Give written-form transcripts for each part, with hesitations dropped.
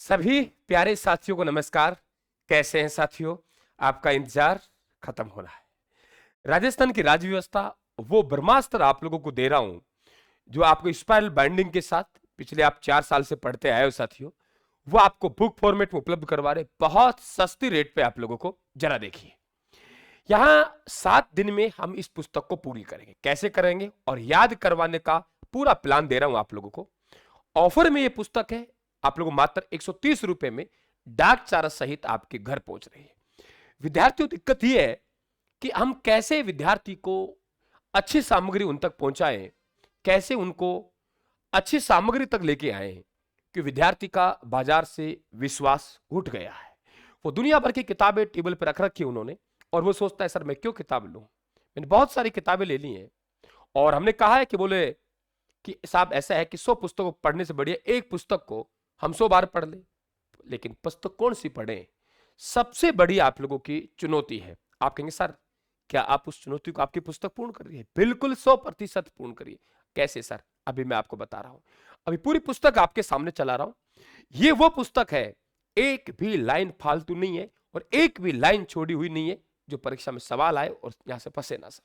सभी प्यारे साथियों को नमस्कार। कैसे हैं साथियों? आपका इंतजार खत्म होना है। राजस्थान की राज्य व्यवस्था वो ब्रह्मास्त्र आप लोगों को दे रहा हूं जो आपको स्पाइरल बाइंडिंग के साथ पिछले आप 4 साल से पढ़ते आए हो साथियों, वो आपको बुक फॉर्मेट में उपलब्ध करवा रहे बहुत सस्ती रेट पे। आप लोगों को जरा देखिए, यहां 7 दिन में हम इस पुस्तक को पूरी करेंगे। कैसे करेंगे और याद करवाने का पूरा प्लान दे रहा हूं आप लोगों को। ऑफर में ये पुस्तक है आप लोगों को मात्र 130 रुपए में डाक चारा सहित आपके घर पहुंच रही है। विद्यार्थियों, दिक्कत यह है कि हम कैसे विद्यार्थी को अच्छी सामग्री उन तक पहुंचाएं, कैसे उनको अच्छी सामग्री तक लेके आए कि विद्यार्थी का बाजार से विश्वास उठ गया है। वो दुनिया भर की किताबें टेबल पर रख रखी उन्होंने और वो सोचता है सर मैं क्यों किताब लूं। मैंने बहुत सारी किताबें ले ली हैं और हमने कहा है कि बोले कि साहब ऐसा है कि 100 पुस्तकों को पढ़ने से बढ़िया एक पुस्तक को हम 100 बार पढ़ ले। लेकिन पुस्तक कौन सी पढ़ें, सबसे बड़ी आप लोगों की चुनौती है। आप कहेंगे सर क्या आप उस चुनौती को आपकी पुस्तक पूर्ण कर रही है? बिल्कुल 100% पूर्ण करिए। कैसे सर? अभी मैं आपको बता रहा हूं। अभी पूरी पुस्तक आपके सामने चला रहा हूं। ये वो पुस्तक है, एक भी लाइन फालतू नहीं है और एक भी लाइन छोड़ी हुई नहीं है जो परीक्षा में सवाल आए और यहां से फंसे ना सर।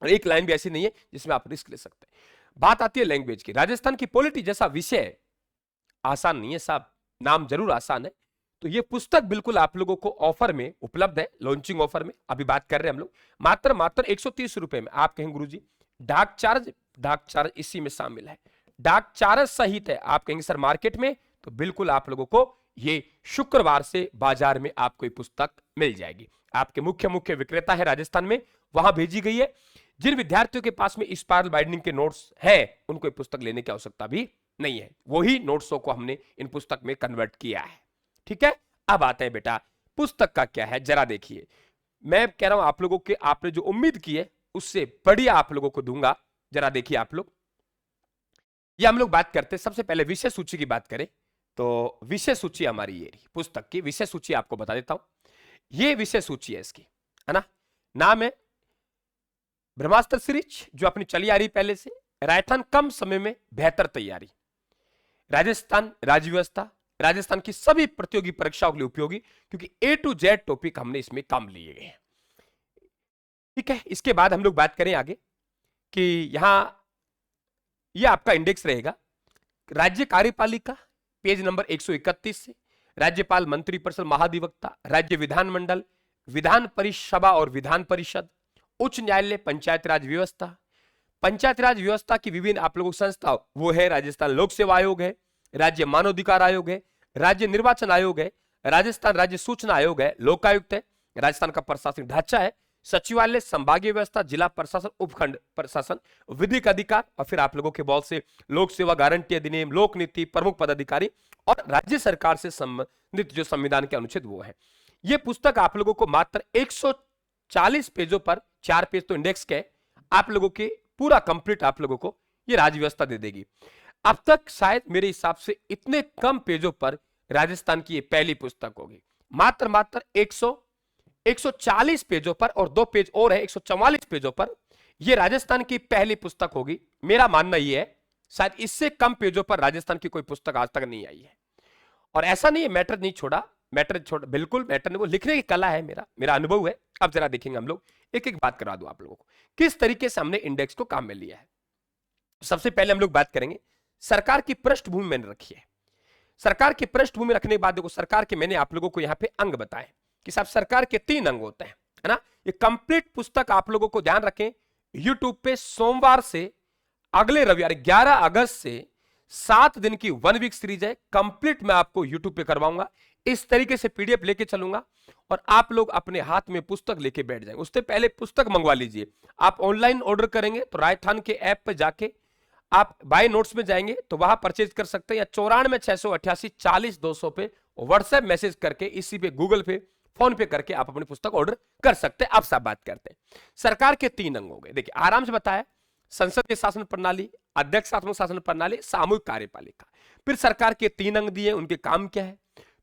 और एक लाइन भी ऐसी नहीं है जिसमें आप रिस्क ले सकते हैं। बात आती है लैंग्वेज की। राजस्थान की पॉलिटी जैसा विषय आसान नहीं है साहब, नाम जरूर आसान है। तो ये पुस्तक बिल्कुल आप लोगों को ऑफर में उपलब्ध है, लॉन्चिंग ऑफर में अभी बात कर रहे हैं हम लोग। मात्र मात्र 130 रुपए में। आप कहेंगे गुरुजी डाक चार्ज इसी में शामिल है, डाक चार्ज सहित है। आप कहेंगे सर मार्केट में, तो बिल्कुल आप लोगों को ये शुक्रवार से बाजार में आपको ये पुस्तक मिल जाएगी। आपके मुख्य विक्रेता है राजस्थान में, वहां भेजी गई है। जिन विद्यार्थियों के पास में स्पाइरल बाइंडिंग के नोट्स है उनको ये पुस्तक लेने की आवश्यकता भी नहीं है। वही नोट्सों को हमने इन पुस्तक में कन्वर्ट किया है। ठीक है, अब आते हैं बेटा पुस्तक का क्या है जरा देखिए। मैं कह रहा हूं आप लोगों के आपने जो उम्मीद की है उससे बढ़िया आप लोगों को दूंगा। जरा देखिए आप लोग, ये हम लोग बात करते हैं। सबसे पहले विषय सूची की बात करें तो विषय सूची हमारी ये रही। पुस्तक की विषय सूची आपको बता देता हूं। ये विषय सूची है इसकी, है ना। नाम है ब्रह्मास्त्र सीरीज जो अपनी चली आ रही पहले से। राजस्थान कम समय में बेहतर तैयारी, राजस्थान राज्य व्यवस्था, राजस्थान की सभी प्रतियोगी परीक्षाओं के लिए उपयोगी, क्योंकि A to Z टॉपिक हमने इसमें काम लिए गए हैं। ठीक है, इसके बाद हम लोग बात करें आगे कि यहां यह आपका इंडेक्स रहेगा। राज्य कार्यपालिका पेज नंबर 131 से राज्यपाल, मंत्रिपरिषद, महाधिवक्ता, राज्य विधानमंडल, विधान परिसभा और विधान परिषद, उच्च न्यायालय, पंचायत राज व्यवस्था। पंचायत राज व्यवस्था की विभिन्न आप लोगों की संस्था वो है राजस्थान लोक सेवा आयोग है, राज्य मानवाधिकार आयोग है, राज्य निर्वाचन आयोग है, राजस्थान राज्य सूचना आयोग है, लोकायुक्त है, राजस्थान का प्रशासनिक ढांचा है, सचिवालय, संभागीय व्यवस्था, जिला प्रशासन, उपखंड प्रशासन, विधिक अधिकार और फिर आप लोगों के बहुत से लोक सेवा गारंटी अधिनियम, लोक नीति, प्रमुख पदाधिकारी और राज्य सरकार से संबंधित जो संविधान के अनुच्छेद वो है। यह पुस्तक आप लोगों को मात्र 140 पेजों पर, 4 पेज तो इंडेक्स के आप लोगों के पूरा कंप्लीट आप लोगों को ये राज्य व्यवस्था दे देगी। अब तक शायद मेरे हिसाब से इतने कम पेजों पर राजस्थान की ये पहली पुस्तक होगी। मात्र 140 पेजों पर और 2 पेज और है 144 पेजों पर यह राजस्थान की पहली पुस्तक होगी। मेरा मानना यह है शायद इससे कम पेजों पर राजस्थान की कोई पुस्तक आज तक नहीं आई है। और ऐसा नहीं है मैटर नहीं छोड़ा, मैटर छोड़ा, बिल्कुल मैटर नहीं, वो लिखने की कला है, मेरा अनुभव है। अब जरा देखेंगे हम लोग, एक एक बात करा दूं आप लोगों को किस तरीके से हमने इंडेक्स को काम में लिया है। सबसे पहले हम लोग बात करेंगे सरकार की पृष्ठभूमि मैंने रखी है। सरकार की पृष्ठभूमि रखने के बाद देखो सरकार के मैंने आप लोगों को यहां पे अंग बताए कि साहब सरकार के 3 अंग होते हैं, है ना। ये कंप्लीट पुस्तक आप लोगों को ध्यान रखें यूट्यूब पे सोमवार से अगले रविवार 11 अगस्त से 7 दिन की 1 वीक सीरीज है। कंप्लीट मैं आपको यूट्यूब पे करवाऊंगा। इस तरीके से पीडीएफ लेके चलूंगा और आप लोग अपने हाथ में पुस्तक लेके बैठ जाएंगे। उससे पहले पुस्तक मंगवा लीजिए। आप ऑनलाइन ऑर्डर करेंगे तो राजस्थान के ऐप पे जाके आप बाय नोट्स में जाएंगे तो वहां परचेज कर सकते हैं, या 94,688,40,200 पे व्हाट्सएप मैसेज करके, इसी पे गूगल पे, फोन पे करके आप अपनी पुस्तक ऑर्डर कर सकते हैं। अब सब बात करते हैं सरकार के 3 अंग हो गए। देखिए आराम से बताया, संसदीय शासन प्रणाली, अध्यक्षात्मक शासन प्रणाली, सामूहिक कार्यपालिका। फिर सरकार के 3 अंग दिए, उनके काम क्या है।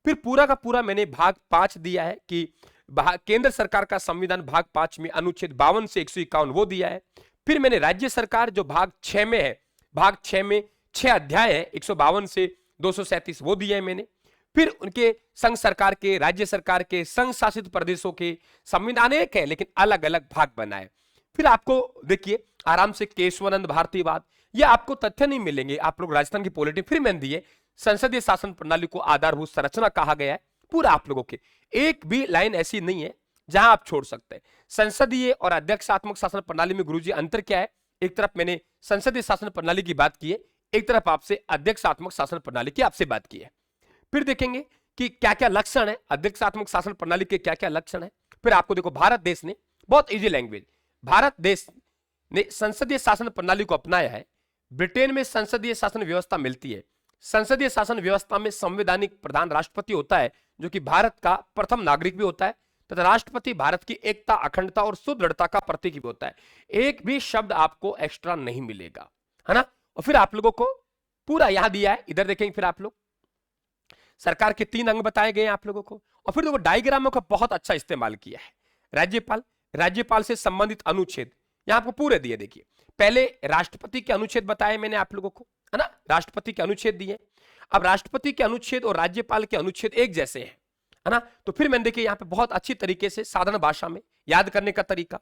फिर पूरा का पूरा मैंने भाग 5 दिया है कि केंद्र सरकार का संविधान भाग 5 में अनुच्छेद 52 से 151 वो दिया है। फिर मैंने राज्य सरकार जो भाग 6 में है, भाग 6 में 6 अध्याय है 152 से 237 वो दिए है मैंने। फिर उनके संघ सरकार के, राज्य सरकार के, संघ शासित प्रदेशों के संविधान एक है लेकिन अलग अलग भाग बनाए। फिर आपको देखिए आराम से केशवानंद भारतीवाद, ये आपको तथ्य नहीं मिलेंगे। आप लोग राजस्थान की पॉलिटी फिर मैंने दिए, संसदीय शासन प्रणाली को आधारभूत संरचना कहा गया है पूरा आप लोगों के, एक भी लाइन ऐसी नहीं है जहां आप छोड़ सकते हैं। संसदीय और अध्यक्षात्मक शासन प्रणाली में गुरुजी अंतर क्या है? एक तरफ मैंने संसदीय शासन प्रणाली की बात की है, एक तरफ आपसे अध्यक्षात्मक शासन प्रणाली की आपसे बात की है। फिर देखेंगे कि क्या क्या लक्षण है अध्यक्षात्मक शासन प्रणाली के, क्या क्या लक्षण है। फिर आपको देखो भारत देश ने, बहुत इजी लैंग्वेज, भारत देश ने संसदीय शासन प्रणाली को अपनाया है। ब्रिटेन में संसदीय शासन व्यवस्था मिलती है। संसदीय शासन व्यवस्था में संवैधानिक प्रधान राष्ट्रपति होता है जो कि भारत का प्रथम नागरिक भी होता है, तथा राष्ट्रपति भारत की एकता, अखंडता और सुदृढ़ता का प्रतीक भी होता है। एक भी शब्द आपको एक्स्ट्रा नहीं मिलेगा, है ना। और फिर आप लोगों को पूरा यहां दिया है, इधर देखेंगे फिर आप लोग सरकार के 3 अंग बताए गए हैं आप लोगों को। और फिर देखो डायग्रामों का बहुत अच्छा इस्तेमाल किया है। राज्यपाल, राज्यपाल से संबंधित अनुच्छेद यहां आपको पूरे दिए। देखिए पहले राष्ट्रपति के अनुच्छेद बताए मैंने आप लोगों को, है ना, राष्ट्रपति के अनुच्छेद दिए। अब राष्ट्रपति के अनुच्छेद और राज्यपाल के अनुच्छेद एक जैसे हैं, है ना। तो फिर मैंने देखिए यहां पे बहुत अच्छी तरीके से साधारण भाषा में याद करने का तरीका,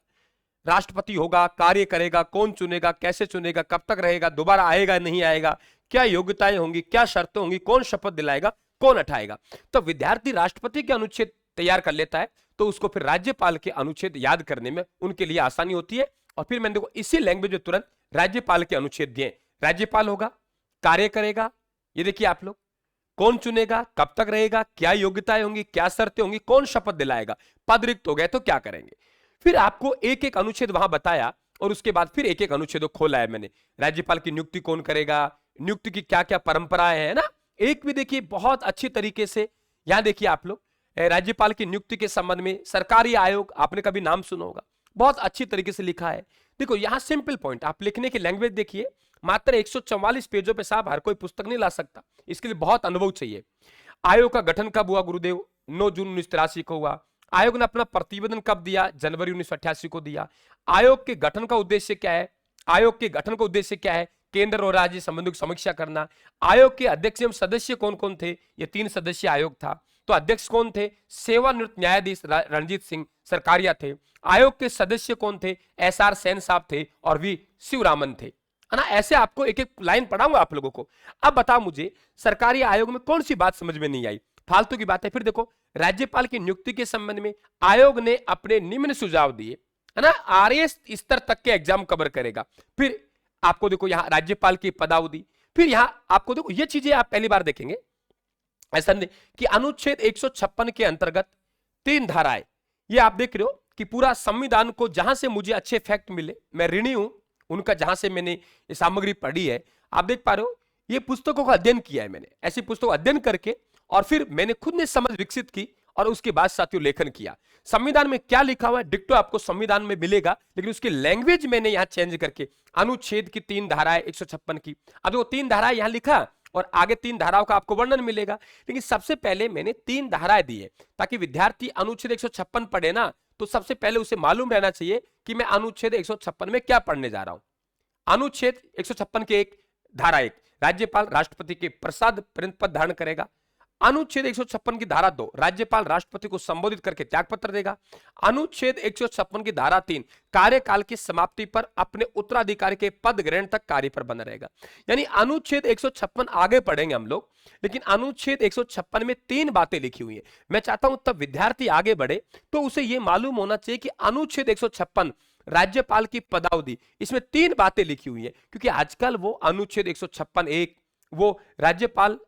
राष्ट्रपति होगा, कार्य करेगा, कौन चुनेगा, कैसे चुनेगा, कब तक रहेगा, दोबारा आएगा नहीं आएगा, क्या योग्यताएं होंगी, क्या शर्तें होंगी, कौन शपथ दिलाएगा, कौन हटाएगा। तो विद्यार्थी राष्ट्रपति के अनुच्छेद तैयार कर लेता है तो उसको फिर राज्यपाल के अनुच्छेद याद करने में उनके लिए आसानी होती है। और फिर मैंने देखो इसी लैंग्वेज में तुरंत राज्यपाल के अनुच्छेद दिए। राज्यपाल होगा, कार्य करेगा, ये देखिए आप लोग, कौन चुनेगा, कब तक रहेगा, क्या योग्यताएं होंगी, क्या शर्तें होंगी, कौन शपथ दिलाएगा, पद रिक्त हो गए तो क्या करेंगे। फिर आपको एक एक अनुच्छेद वहां बताया और उसके बाद फिर एक एक अनुच्छेद खोला है मैंने। राज्यपाल की नियुक्ति कौन करेगा, नियुक्ति की क्या क्या परंपराएं हैं ना, एक भी देखिए बहुत अच्छी तरीके से। यहां देखिए आप लोग राज्यपाल की नियुक्ति के संबंध में सरकारी आयोग, आपने कभी नाम सुना होगा, बहुत अच्छी तरीके से लिखा है। देखो यहां सिंपल पॉइंट, आप लिखने की लैंग्वेज देखिए, मात्र 144 पेजों पे साहब हर कोई पुस्तक नहीं ला सकता, इसके लिए बहुत अनुभव चाहिए। आयोग का गठन कब हुआ गुरुदेव? 9 जून 1983 को हुआ। आयोग ने अपना प्रतिवेदन कब दिया? जनवरी 1988 को दिया। आयोग के गठन का उद्देश्य क्या है? आयोग के गठन का उद्देश्य क्या है? केंद्र और राज्य संबंधों की समीक्षा करना। आयोग के अध्यक्ष एवं सदस्य कौन कौन थे? ये 3 सदस्यीय आयोग था। तो अध्यक्ष कौन थे? सेवानिवृत्त न्यायाधीश रणजीत सिंह सरकारिया थे। आयोग के सदस्य कौन थे? SR सेन साहब थे और वी शिवरामन थे, है ना। ऐसे आपको एक एक लाइन पढ़ाऊंगा आप लोगों को। अब बताओ मुझे सरकारी आयोग में कौन सी बात समझ में नहीं आई? फालतू की बात है। फिर देखो राज्यपाल की नियुक्ति के संबंध में आयोग ने अपने निम्न सुझाव दिए, है ना। RAS स्तर तक के एग्जाम कवर करेगा। फिर आपको देखो यहां राज्यपाल की पदावधि, फिर यहां आपको देखो ये चीजें आप पहली बार देखेंगे, ऐसा नहीं कि अनुच्छेद 156 के अंतर्गत 3 धाराएं, ये आप देख रहे हो कि पूरा संविधान को जहां से मुझे अच्छे फैक्ट मिले, मैं ऋणी हूं उनका, जहां से मैंने ये सामग्री पढ़ी है, आप देख पा रहे हो ये पुस्तकों का अध्ययन किया है मैंने, ऐसी पुस्तकों अध्ययन करके और फिर मैंने खुद ने समझ विकसित की और उसके बाद साथियों लेखन किया। संविधान में क्या लिखा हुआ है डिक्टो आपको संविधान में मिलेगा, लेकिन उसकी लैंग्वेज मैंने यहां चेंज करके अनुच्छेद की 3 धाराएं 156 की, अब वो 3 धाराएं यहां लिखा और आगे 3 धाराओं का आपको वर्णन मिलेगा। लेकिन सबसे पहले मैंने 3 धाराएं दी है ताकि विद्यार्थी अनुच्छेद 156 पढ़े ना, तो सबसे पहले उसे मालूम रहना चाहिए कि मैं अनुच्छेद 156 में क्या पढ़ने जा रहा हूं। अनुच्छेद 156 के धारा 1, राज्यपाल राष्ट्रपति के प्रसाद पर्यंत पद धारण करेगा। अनुच्छेद 156 की धारा 2, राज्यपाल राष्ट्रपति को संबोधित करके त्यागपत्र देगा। अनुच्छेद 156 की धारा 3, कार्यकाल की समाप्ति पर अपने उत्तराधिकारी के पद ग्रहण तक कार्य पर बना रहेगा। यानी अनुच्छेद 156 आगे पढ़ेंगे हम लोग, लेकिन अनुच्छेद 156 में 3 बातें लिखी हुई है। मैं चाहता हूं तब विद्यार्थी आगे बढ़े तो उसे यह मालूम होना चाहिए कि अनुच्छेद 156 राज्यपाल की पदावधि, इसमें 3 बातें लिखी हुई है, क्योंकि आजकल वो अनुच्छेद 156(1) वो राज्यपाल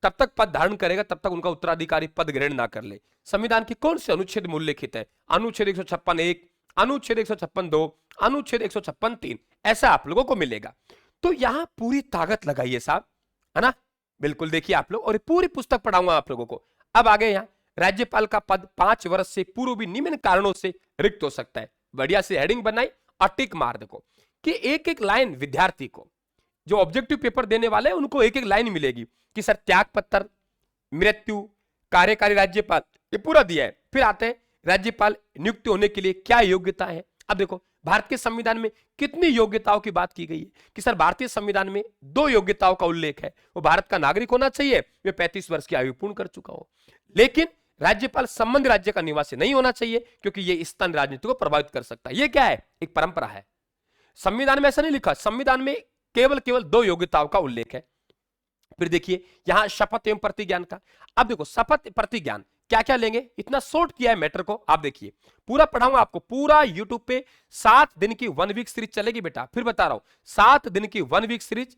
तब तक पद धारण करेगा तब तक उनका उत्तराधिकारी पद ग्रहण ना कर ले। संविधान के कौन से अनुच्छेद में उल्लेखित है? अनुच्छेद 156(1), अनुच्छेद 156(2), अनुच्छेद 156(3), ऐसा आप लोगों को मिलेगा। तो यहां पूरी ताकत लगाइए साहब, है ना, बिल्कुल देखिए आप लोग, और पूरी पुस्तक पढ़ाऊंगा आप लोगों को। अब आगे यहां राज्यपाल का पद 5 वर्ष से पूर्व भी निम्न कारणों से रिक्त हो सकता है। बढ़िया से हेडिंग बनाई और टिक मार देखो कि एक एक लाइन विद्यार्थी को, जो ऑब्जेक्टिव पेपर देने वाले हैं उनको एक एक लाइन मिलेगी कि सर त्याग पत्र, मृत्यु, कार्यकारी राज्यपाल, ये पूरा दिया है। फिर आते हैं राज्यपाल नियुक्त होने के लिए क्या योग्यता है। अब देखो भारत के संविधान में कितनी योग्यताओं की बात की गई है कि सर भारतीय संविधान में 2 योग्यताओं का उल्लेख है, वो भारत का नागरिक होना चाहिए, वे 35 वर्ष की आयु पूर्ण कर चुका हो, लेकिन राज्यपाल संबंध राज्य का निवासी नहीं होना चाहिए क्योंकि यह स्थानीय राजनीति को प्रभावित कर सकता है। यह क्या है? एक परंपरा है। संविधान में ऐसा नहीं लिखा, संविधान में केवल 2 योग्यताओं का उल्लेख है। फिर देखिए यहां शपथ एवं प्रतिज्ञान का, अब देखो शपथ प्रतिज्ञान क्या क्या लेंगे, इतना शॉर्ट किया है मैटर को। आप देखिए पूरा पढ़ाऊंगा आपको, पूरा यूट्यूब पे 7 दिन की 1 वीक सीरीज चलेगी बेटा। फिर बता रहा हूं 7 दिन की 1 वीक सीरीज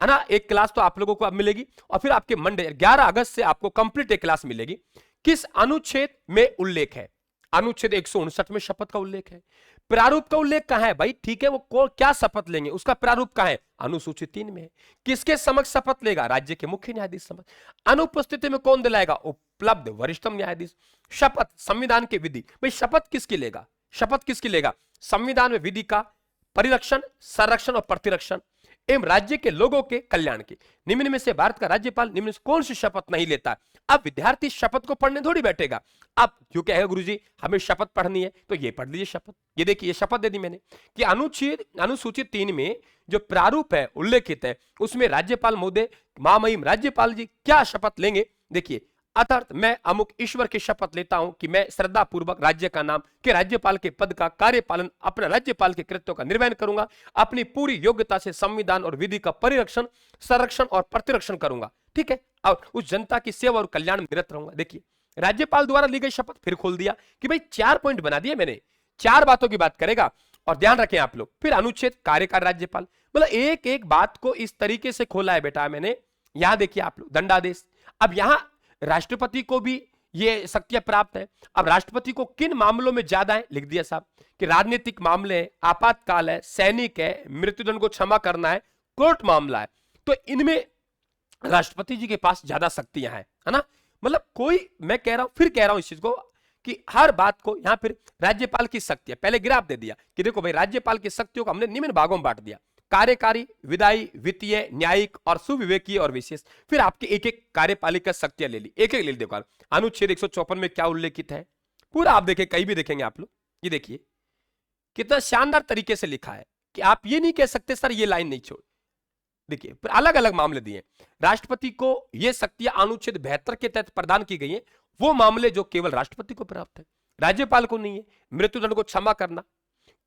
है ना, एक क्लास तो आप लोगों को अब मिलेगी और फिर आपके मंडे 11 अगस्त से आपको कंप्लीट एक क्लास मिलेगी। किस अनुच्छेद में उल्लेख है? अनुच्छेद 159 में शपथ का उल्लेख है। प्रारूप का उल्लेख कहां है भाई? ठीक है, वो क्या शपथ लेंगे उसका प्रारूप कहां है? अनुसूची 3 में है। किसके समक्ष शपथ लेगा? राज्य के मुख्य न्यायाधीश समक्ष। अनुपस्थिति में कौन दिलाएगा? उपलब्ध वरिष्ठतम न्यायाधीश। शपथ संविधान की विधि, भाई शपथ किसकी लेगा? शपथ किसकी लेगा? संविधान में विधि का परिरक्षण, संरक्षण और प्रतिरक्षण एवं राज्य के लोगों के कल्याण की। निम्न में से भारत का राज्यपाल निम्न से कौन सी शपथ नहीं लेता? अब विद्यार्थी शपथ को पढ़ने थोड़ी बैठेगा। अब क्यों कहेगा गुरुजी हमें शपथ पढ़नी है, तो ये पढ़ लीजिए शपथ। ये देखिए ये शपथ दे दी मैंने कि अनुसूचित 3 में जो प्रारूप है उल्लेखित है उसमें राज्यपाल महोदय महामहिम राज्यपाल जी क्या शपथ लेंगे। देखिए अतर्थ मैं अमुक ईश्वर की शपथ लेता हूं कि मैं श्रद्धा पूर्वक राज्य का नाम के राज्यपाल के पद का कार्यपालन अपने राज्यपाल के कृत्यों का निर्वहन करूंगा, अपनी पूरी योग्यता से संविधान और विधि का परिरक्षण, संरक्षण और प्रतिरक्षण करूंगा। ठीक है, और उस जनता की सेवा और कल्याण में निरत रहूंगा। देखिए राज्यपाल द्वारा ली गई शपथ, फिर खोल दिया कि भाई 4 पॉइंट बना दिए मैंने, 4 बातों की बात करेगा। और ध्यान रखें आप लोग, फिर अनुच्छेद कार्यकारी राज्यपाल, मतलब एक एक बात को इस तरीके से खोला है बेटा मैंने। यहां देखिए आप लोग दंडादेश, अब यहां राष्ट्रपति को भी ये शक्तियां प्राप्त है। अब राष्ट्रपति को किन मामलों में ज्यादा है लिख दिया साहब कि राजनीतिक मामले है, आपातकाल है, सैनिक है, मृत्युदंड को क्षमा करना है, कोर्ट मामला है, तो इनमें राष्ट्रपति जी के पास ज्यादा शक्तियां हैं, है ना। मतलब कोई, मैं कह रहा हूं, फिर कह रहा हूं इस चीज को कि हर बात को यहां फिर राज्यपाल की शक्तियां पहले ग्राफ दे दिया कि देखो भाई राज्यपाल की शक्तियों को हमने निम्न भागों में बांट दिया, कार्यकारी, विधायी, वित्तीय, न्यायिक और सुविवेकीय और विशेष। फिर आपके एक एक कार्यपालिका शक्तियां ले ली, एक एक ले ली। देखो अनुच्छेद 154 में क्या उल्लेखित है, पूरा आप देखें, कहीं भी देखेंगे आप लोग, ये देखिए कितना शानदार तरीके से लिखा है कि आप ये नहीं कह सकते सर ये लाइन नहीं छोड़। देखिए अलग अलग मामले दिए, राष्ट्रपति को ये शक्तियां अनुच्छेद 72 के तहत प्रदान की गई है, वो मामले जो केवल राष्ट्रपति को प्राप्त है, राज्यपाल को नहीं है। मृत्युदंड को क्षमा करना,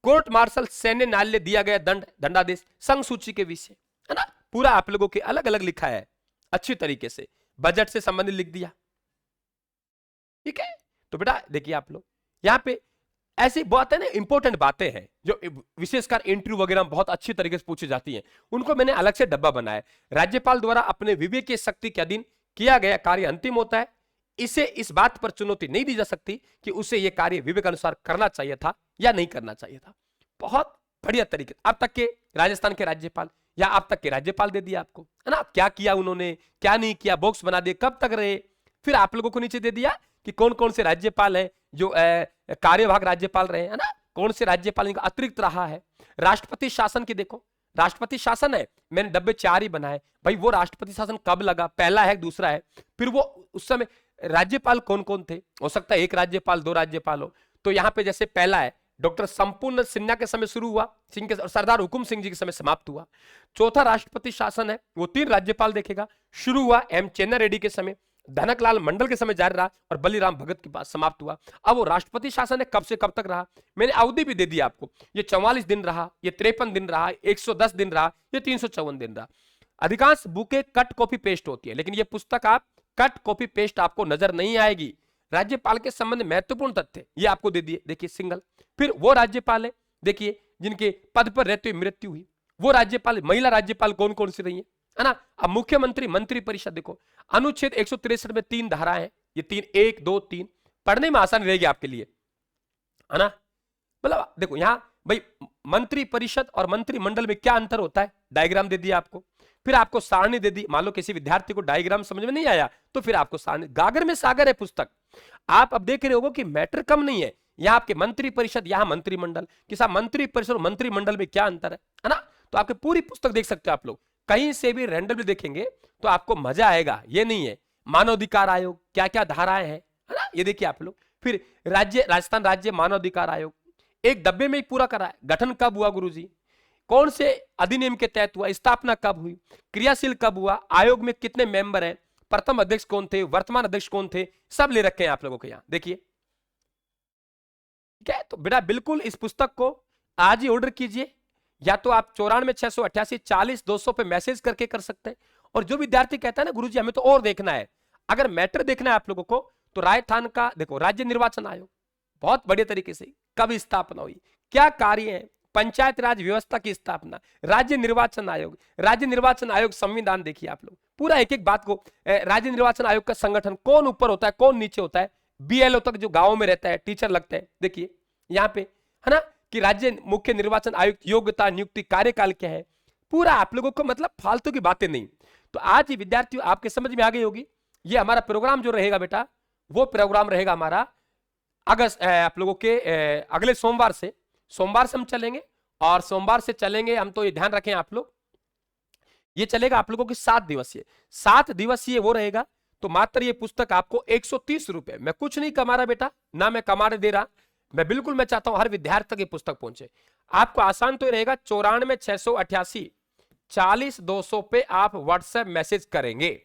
कोर्ट मार्शल, सैन्य न्यायालय दिया गया दंड, दंडादेश, संघ सूची के विषय, है ना। पूरा आप लोगों के अलग अलग लिखा है अच्छी तरीके से, बजट से संबंधित लिख दिया। ठीक है, तो बेटा देखिए आप लोग यहां पे ऐसी बात है ना, इंपॉर्टेंट बातें हैं जो विशेषकर इंटरव्यू वगैरह में बहुत अच्छी तरीके से पूछी जाती हैं, उनको मैंने अलग से डब्बा बनाया। राज्यपाल द्वारा अपने विवेक की शक्ति के अधीन किया गया कार्य अंतिम होता है, इसे इस बात पर चुनौती नहीं दी जा सकती कि उसे यह कार्य विवेक अनुसार करना चाहिए था या नहीं करना चाहिए था। बहुत बढ़िया तरीके, अब तक के राजस्थान के राज्यपाल या अब तक के राज्यपाल दे दिया आपको, है ना, क्या किया उन्होंने, क्या नहीं किया, बॉक्स बना दिए, कब तक रहे। फिर आप लोगों को नीचे दे दिया कि कौन कौन से राज्यपाल हैं जो कार्यवाहक राज्यपाल रहे, है ना, कौन से राज्यपाल इनका अतिरिक्त रहा है। राष्ट्रपति शासन की देखो, राष्ट्रपति शासन है, मैंने डब्बे 4 ही बनाए भाई, वो राष्ट्रपति शासन कब लगा, पहला है दूसरा है, फिर वो उस समय राज्यपाल कौन कौन थे, हो सकता है 1 राज्यपाल 2 राज्यपाल हो, तो यहां पे जैसे पहला है डॉक्टर संपूर्ण सिन्हा के समय शुरू हुआ, सिंह के सरदार हुकुम सिंह जी के समय समाप्त हुआ। चौथा राष्ट्रपति शासन है, वो 3 राज्यपाल देखेगा, शुरू हुआ एम चेन्ना रेड्डी के समय, धनकलाल मंडल के समय जारी रहा और बलीराम भगत के पास समाप्त हुआ। अब वो राष्ट्रपति शासन है, कब से कब तक रहा, मैंने अवधि भी दे दी आपको, ये 44 दिन रहा, ये 53 दिन रहा, 110 दिन रहा, ये 354 दिन रहा। अधिकांश बुकें कट कॉपी पेस्ट होती है, लेकिन ये पुस्तक आप कट कॉपी पेस्ट आपको नजर नहीं आएगी। राज्यपाल के संबंध में महत्वपूर्ण तथ्य ये आपको दे दिए, देखिए सिंगल। फिर वो राज्यपाल है देखिए जिनके पद पर रहते हुए मृत्यु हुई, वो राज्यपाल, महिला राज्यपाल कौन कौन सी रही है ना। अब मुख्यमंत्री मंत्री परिषद देखो, अनुच्छेद 163 में 3 धाराएं हैं, ये 3 1 2 3 पढ़ने में आसान रहेगी आपके लिए, है ना। मतलब देखो यहां भाई मंत्री परिषद और मंत्रिमंडल में क्या अंतर होता है, डायग्राम दे दिया आपको। फिर आपको सारणी दे दी, मान लो किसी विद्यार्थी को डायग्राम समझ में नहीं आया तो फिर आपको सारणी, गागर में सागर है पुस्तक। आप अब देख रहे होगे कि मैटर कम नहीं है, यहां आपके मंत्री परिषद, यहां मंत्रिमंडल, कि साहब मंत्री परिषद और मंत्रिमंडल में क्या अंतर है ना। तो आपके पूरी पुस्तक देख सकते हो आप लोग, कहीं से भी रैंडमली देखेंगे तो आपको मजा आएगा। ये नहीं है मानवाधिकार आयोग क्या क्या धाराएं हैं, है ना, ये देखिए आप लोग। फिर राजस्थान राज्य मानवाधिकार आयोग, एक डब्बे में ही पूरा करा है। गठन कब हुआ गुरुजी, कौन से अधिनियम के तहत हुआ, स्थापना कब हुई, क्रियाशील कब हुआ, आयोग में कितने मेंबर हैं, प्रथम अध्यक्ष कौन थे, वर्तमान अध्यक्ष कौन थे, सब ले रखे हैं आप लोगों के यहां देखिए। क्या तो बेटा बिल्कुल इस पुस्तक को आज ही ऑर्डर कीजिए, या तो आप 94,688,40,200 पे मैसेज करके कर सकते हैं। और जो विद्यार्थी कहता है ना गुरुजी हमें तो और देखना है, अगर मैटर देखना है आप लोगों को, तो राजस्थान का देखो राज्य निर्वाचन आयोग बहुत बढ़िया तरीके से कब स्थापना हुई, क्या कार्य है, पंचायत राज व्यवस्था की स्थापना, राज्य निर्वाचन आयोग, राज्य निर्वाचन आयोग संविधान देखिए आप लोग पूरा एक एक बात को। राज्य निर्वाचन आयोग का संगठन कौन ऊपर होता है कौन नीचे होता है, बीएलओ तक जो गांव में रहता है टीचर लगता है देखिए यहाँ पे है ना, कि राज्य मुख्य निर्वाचन आयुक्त योग्यता नियुक्ति कार्यकाल क्या है, पूरा आप लोगों को मतलब फालतू की बातें नहीं। तो आज ही विद्यार्थियों आपके समझ में आ गई होगी। ये हमारा प्रोग्राम जो रहेगा बेटा, वो प्रोग्राम रहेगा हमारा अगस्त आप लोगों के अगले सोमवार से हम चलेंगे, और सोमवार से चलेंगे हम, तो ये ध्यान रखें आप लोग, ये चलेगा आप लोगों की 7 दिवसीय वो रहेगा। तो मात्र ये पुस्तक आपको 130 रुपए, मैं कुछ नहीं कमा रहा बेटा, ना मैं कमाने दे रहा, मैं चाहता हूं हर विद्यार्थी तक ये पुस्तक पहुंचे। आपको आसान तो रहेगा 94,688,40,200 पे आप व्हाट्सएप मैसेज करेंगे,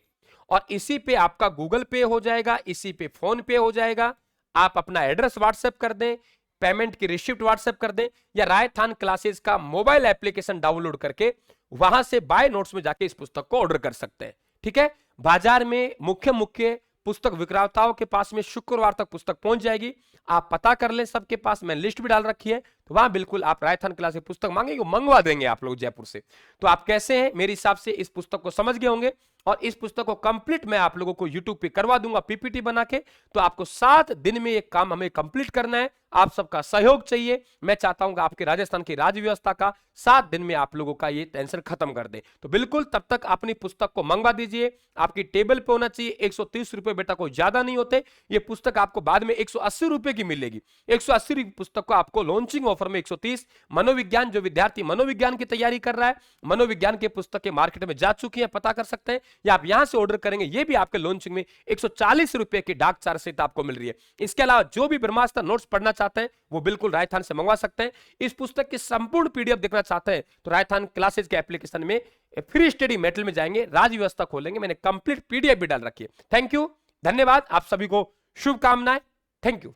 और इसी पे आपका गूगल पे हो जाएगा, इसी पे फोन पे हो जाएगा। आप अपना एड्रेस व्हाट्सएप कर दें, पेमेंट की रिसिप्ट व्हाट्सएप कर दें, या राजस्थान क्लासेस का मोबाइल एप्लीकेशन डाउनलोड करके वहां से बाय नोट्स में जाके इस पुस्तक को ऑर्डर कर सकते हैं। ठीक है, बाजार में मुख्य पुस्तक विक्रेताओं के पास में शुक्रवार तक पुस्तक पहुंच जाएगी। आप पता कर लें, सबके पास मैं लिस्ट भी डाल रखी है, तो वहां बिल्कुल आप राजस्थान क्लास से पुस्तक मांगेंगे, मंगवा देंगे आप लोग जयपुर से। तो आप कैसे हैं, मेरे हिसाब से इस पुस्तक को समझ गए होंगे, और इस पुस्तक को कंप्लीट मैं आप लोगों को यूट्यूब पे करवा दूंगा पीपीटी बना के। तो आपको 7 दिन में ये काम हमें कंप्लीट करना है, आप सबका सहयोग चाहिए। मैं चाहता हूं आपके राजस्थान की राज्य व्यवस्था का 7 दिन में आप लोगों का ये टेंशन खत्म कर दे। तो बिल्कुल तब तक अपनी पुस्तक को मंगवा दीजिए, आपकी टेबल पे होना चाहिए। 130 रुपए बेटा कोई ज्यादा नहीं होते, ये पुस्तक आपको बाद में 180 रुपए की मिलेगी। 180 रुपए पुस्तक को आपको लॉन्चिंग ऑफर में 130। मनोविज्ञान, जो विद्यार्थी मनोविज्ञान की तैयारी कर रहा है, मनोविज्ञान की पुस्तकें मार्केट में जा चुकी हैं, पता कर सकते हैं, या आप यहां से ऑर्डर करेंगे, ये भी आपके लॉन्चिंग में 140 रुपए की डाक चार्ज सहित आपको मिल रही है। इसके अलावा जो भी ब्रह्मास्त्र नोट्स पढ़ना चाहते हैं वो बिल्कुल राजस्थान से मंगवा सकते हैं। इस पुस्तक की संपूर्ण पीडीएफ देखना चाहते हैं तो राजस्थान क्लासेस के एप्लीकेशन में फ्री स्टडी मेटल में जाएंगे, राज व्यवस्था खोलेंगे, मैंने कंप्लीट पीडीएफ भी डाल रखी है। थैंक यू, धन्यवाद, आप सभी को शुभकामनाएं, थैंक यू।